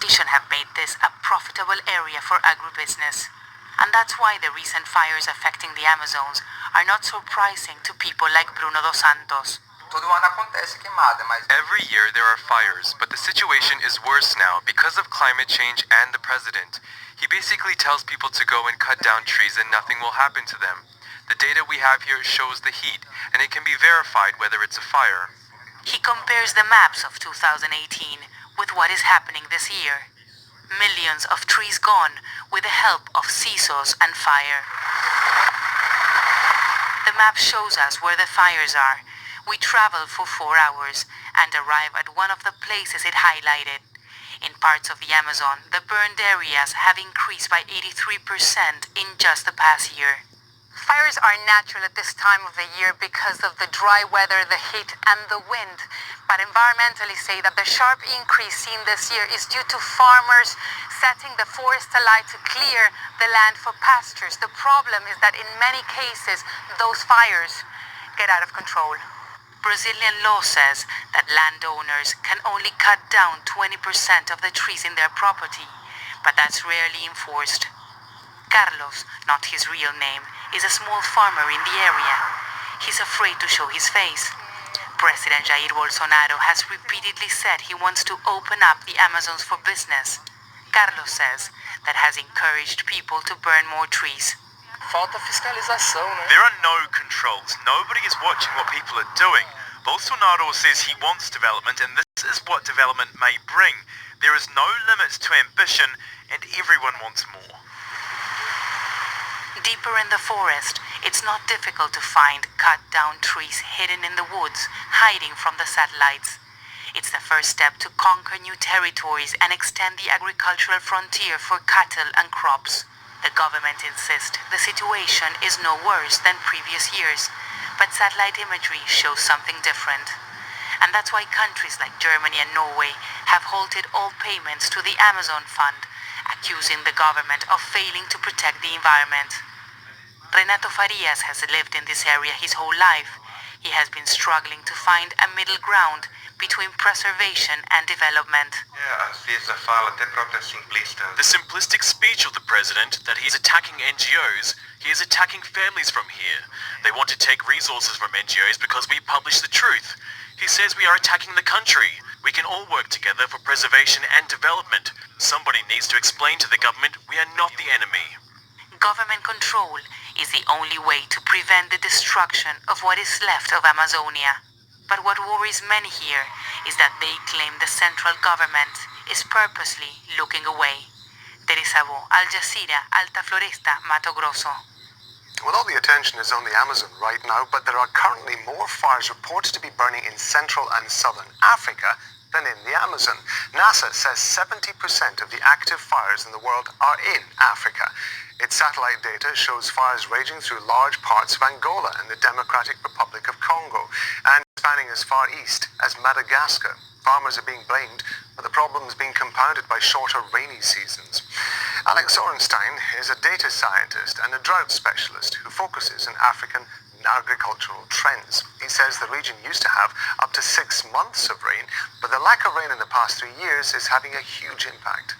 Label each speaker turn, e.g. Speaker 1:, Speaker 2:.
Speaker 1: deforestation have made this a profitable area for agribusiness. And that's why the recent fires affecting the Amazons are not surprising to people like Bruno dos Santos.
Speaker 2: Every year there are fires, but the situation is worse now because of climate change and the president. He basically tells people to go and cut down trees and nothing will happen to them. The data we have here shows the heat, and it can be verified whether it's a fire.
Speaker 1: He compares the maps of 2018 with what is happening this year. Millions of trees gone with the help of seesaws and fire. The map shows us where the fires are. We travel for 4 hours and arrive at one of the places it highlighted. In parts of the Amazon, the burned areas have increased by 83% in just the past year. Fires are natural at this time of the year because of the dry weather, the heat, and the wind. But environmentalists say that the sharp increase seen this year is due to farmers setting the forest alight to clear the land for pastures. The problem is that in many cases, those fires get out of control. Brazilian law says that landowners can only cut down 20% of the trees in their property, but that's rarely enforced. Carlos, not his real name, is a small farmer in the area. He's afraid to show his face. President Jair Bolsonaro has repeatedly said he wants to open up the Amazons for business. Carlos says that has encouraged people to burn more trees.
Speaker 3: There are no controls. Nobody is watching what people are doing. Bolsonaro says he wants development, and this is what development may bring. There is no limits to ambition, and everyone wants more.
Speaker 1: Deeper in the forest, it's not difficult to find cut-down trees hidden in the woods, hiding from the satellites. It's the first step to conquer new territories and extend the agricultural frontier for cattle and crops. The government insists the situation is no worse than previous years, but satellite imagery shows something different. And that's why countries like Germany and Norway have halted all payments to the Amazon Fund, accusing the government of failing to protect the environment. Renato Farias has lived in this area his whole life. He has been struggling to find a middle ground between preservation and development.
Speaker 3: The simplistic speech of the president that he's attacking NGOs, he is attacking families from here. They want to take resources from NGOs because we publish the truth. He says we are attacking the country. We can all work together for preservation and development. Somebody needs to explain to the government we are not the enemy.
Speaker 1: Government control is the only way to prevent the destruction of what is left of Amazonia. But what worries many here is that they claim the central government is purposely looking away. Teresa Bo, Al Jazeera, Alta Floresta, Mato Grosso.
Speaker 4: Well, all the attention is on the Amazon right now, but there are currently more fires reported to be burning in Central and Southern Africa than in the Amazon. NASA says 70% of the active fires in the world are in Africa. Its satellite data shows fires raging through large parts of Angola and the Democratic Republic of Congo, and spanning as far east as Madagascar. Farmers are being blamed, but the problem is being compounded by shorter rainy seasons. Alex Orenstein is a data scientist and a drought specialist who focuses on African agricultural trends. He says the region used to have up to 6 months of rain, but the lack of rain in the past 3 years is having a huge impact.